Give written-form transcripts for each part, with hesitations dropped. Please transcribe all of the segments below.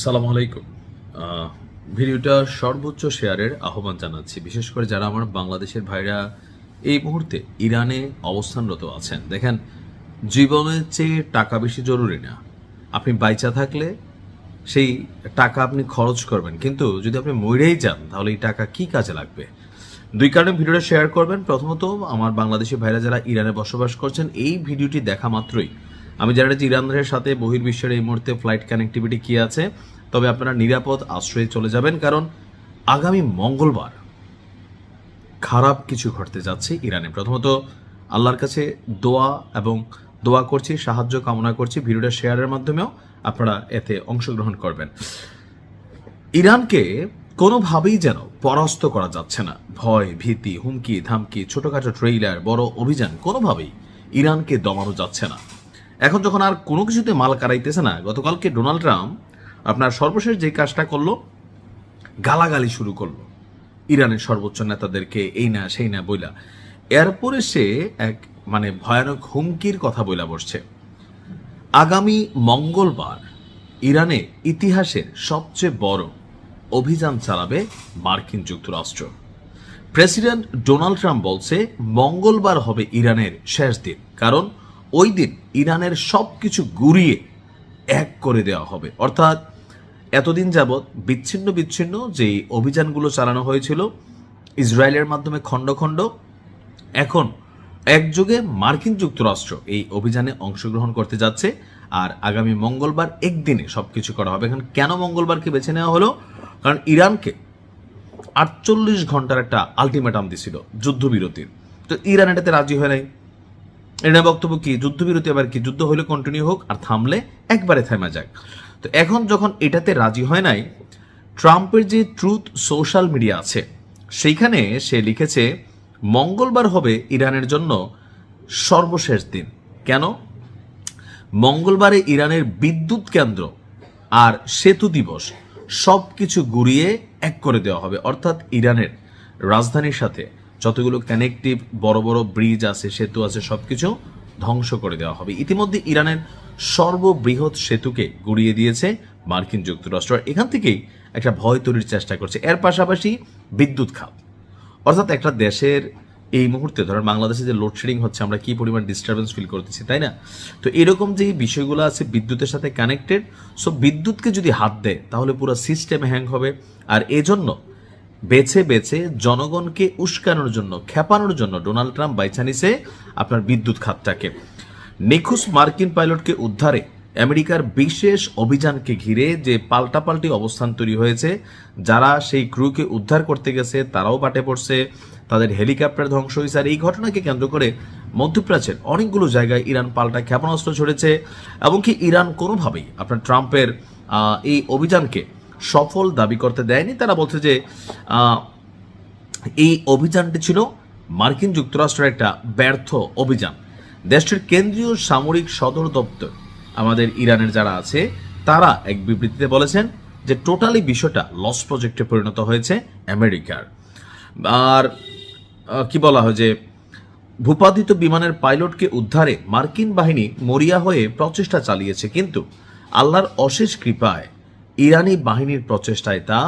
সালাম আলাইকুম। ভিডিওটা সর্বোচ্চ শেয়ারের আহ্বান জানাচ্ছি, বিশেষ করে যারা আমার বাংলাদেশের ভাইরা এই মুহূর্তে ইরানে অবস্থানরত আছেন। দেখেন, জীবনের চেয়ে টাকা বেশি জরুরি না। আপনি বাইচা থাকলে সেই টাকা আপনি খরচ করবেন, কিন্তু যদি আপনি মরেই যান তাহলে এই টাকা কি কাজে লাগবে? দুই কারণে ভিডিওটা শেয়ার করবেন। প্রথমত, আমার বাংলাদেশি ভাইরা যারা ইরানে বসবাস করছেন, এই ভিডিওটি দেখা মাত্রই আমি জানি যে ইরানের সাথে বহির্বিশ্বের এই মুহূর্তে ফ্লাইট কানেক্টিভিটি কি আছে, তবে আপনারা নিরাপদ আশ্রয়ে চলে যাবেন, কারণ আগামী মঙ্গলবার খারাপ কিছু ঘটতে যাচ্ছে ইরানে। প্রথমত, আল্লাহর কাছে দোয়া করছি, সাহায্য কামনা করছি। ভিডিওটা শেয়ারের মাধ্যমেও আপনারা এতে অংশগ্রহণ করবেন। ইরানকে কোনোভাবেই যেন পরাস্ত করা যাচ্ছে না। ভয়, ভীতি, হুমকি ধামকি, ছোটখাটো ট্রেইলার, বড় অভিযান, কোনোভাবেই ইরানকে দমানো যাচ্ছে না। এখন যখন আর কোনো কিছুতে মাল কারাইতেছে না, গতকালকে ডোনাল্ড ট্রাম্প আপনার সর্বশেষ যে কাজটা করলো, গালাগালি শুরু করলো ইরানের সর্বোচ্চ নেতাদেরকে, এই না সেই না বইলা। এরপরে সে এক ভয়ানক হুমকির কথা বইলা বসছে। আগামী মঙ্গলবার ইরানে ইতিহাসের সবচেয়ে বড় অভিযান চালাবে মার্কিন যুক্তরাষ্ট্র। প্রেসিডেন্ট ডোনাল্ড ট্রাম্প বলছে মঙ্গলবার হবে ইরানের শেষ দিন, কারণ ওই দিন ইরানের সবকিছু গুড়িয়ে এক করে দেওয়া হবে। অর্থাৎ এতদিন যাবৎ বিচ্ছিন্ন যে অভিযানগুলো চালানো হয়েছিল ইসরায়েলের মাধ্যমে খণ্ড খণ্ড, এখন একযোগে মার্কিন যুক্তরাষ্ট্র এই অভিযানে অংশগ্রহণ করতে যাচ্ছে। আর আগামী মঙ্গলবার একদিনে সবকিছু করা হবে। এখন কেন মঙ্গলবারকে বেছে নেওয়া হলো? কারণ ইরানকে 48 ঘন্টার একটা আলটিমেটাম দিছিল যুদ্ধবিরতির, তো ইরান এটাতে রাজি হয় নাই। এটা বক্তব্য কি, যুদ্ধবিরতি আবার কি, যুদ্ধ হইলে কন্টিনিউ হোক, আর থামলে একবারে থেমা যাক। তো এখন যখন এটাতে রাজি হয় নাই, ট্রাম্পের যে ট্রুথ সোশ্যাল মিডিয়া আছে সেইখানে সে লিখেছে মঙ্গলবার হবে ইরানের জন্য সর্বশেষ দিন। কেন? মঙ্গলবারে ইরানের বিদ্যুৎ কেন্দ্র আর সেতু দিবস সব কিছু গুড়িয়ে এক করে দেওয়া হবে। অর্থাৎ ইরানের রাজধানীর সাথে যতগুলো কানেক্টিভ বড় বড় ব্রিজ আছে, সেতু আছে, সবকিছু ধ্বংস করে দেওয়া হবে। ইতিমধ্যে ইরানের সর্ববৃহৎ সেতুকে গুড়িয়ে দিয়েছে মার্কিন যুক্তরাষ্ট্র। এখান থেকেই একটা ভয় তৈরির চেষ্টা করছে। এর পাশাপাশি বিদ্যুৎ খাত, অর্থাৎ একটা দেশের এই মুহূর্তে ধরেন বাংলাদেশে যে লোডশেডিং হচ্ছে, আমরা কি পরিমাণ ডিস্টারবেন্স ফিল করতেছি, তাই না? তো এরকম যে বিষয়গুলো আছে বিদ্যুতের সাথে কানেক্টেড, সো বিদ্যুৎকে যদি হাত দেয় তাহলে পুরো সিস্টেম হ্যাং হবে। আর এজন্য বেছে বেছে জনগণকে উস্কানোর জন্য, খেপানোর জন্য ডোনাল্ড ট্রাম্প বাইছা নিছে আপনার বিদ্যুৎ খাতটাকে। নিখোঁজ মার্কিন পাইলটকে উদ্ধারে আমেরিকার বিশেষ অভিযানকে ঘিরে যে পাল্টাপাল্টি অবস্থান তৈরি হয়েছে, যারা সেই ক্রুকে উদ্ধার করতে গেছে তারাও বাটে পড়ছে, তাদের হেলিকপ্টার ধ্বংস হয়েছে। আর এই ঘটনাকে কেন্দ্র করে মধ্যপ্রাচ্যের অনেকগুলো জায়গায় ইরান পাল্টা ক্ষেপণাস্ত্র ছড়েছে, এমনকি ইরান কোনোভাবেই আপনার ট্রাম্পের এই অভিযানকে সফল দাবি করতে দেয়নি। তারা বলছে যে এই অভিযানটি ছিল মার্কিন যুক্তরাষ্ট্রের একটা ব্যর্থ অভিযান। দেশটির কেন্দ্রীয় সামরিক সদর দপ্তর আমাদের ইরানের যারা আছে তারা এক বিবৃতিতে বলেছেন যে টোটালি বিষয়টা লস প্রজেক্টে পরিণত হয়েছে আমেরিকার। আর কি বলা হয় যে ভূপাতিত বিমানের পাইলটকে উদ্ধারে মার্কিন বাহিনী মরিয়া হয়ে প্রচেষ্টা চালিয়েছে, কিন্তু আল্লাহর অশেষ কৃপায় ইরানি বাহিনীর প্রচেষ্টায় তা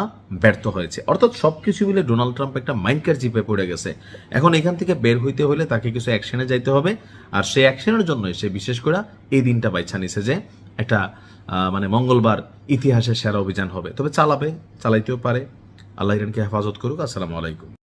ব্যর্থ হয়েছে। অর্থাৎ সবকিছু মিলে ডোনাল্ড ট্রাম্প একটা মাইন্ডকার জিপে পড়ে গেছে। এখন এখান থেকে বের হইতে হলে তাকে কিছু অ্যাকশনে যাইতে হবে, আর সেই অ্যাকশনের জন্য সে বিশেষ করে এই দিনটা বাইছা নিছে যে একটা মঙ্গলবার ইতিহাসের সেরা অভিযান হবে। তবে চালাইতেও পারে। আল্লাহ ইরানকে হেফাজত করুক। আসসালামু আলাইকুম।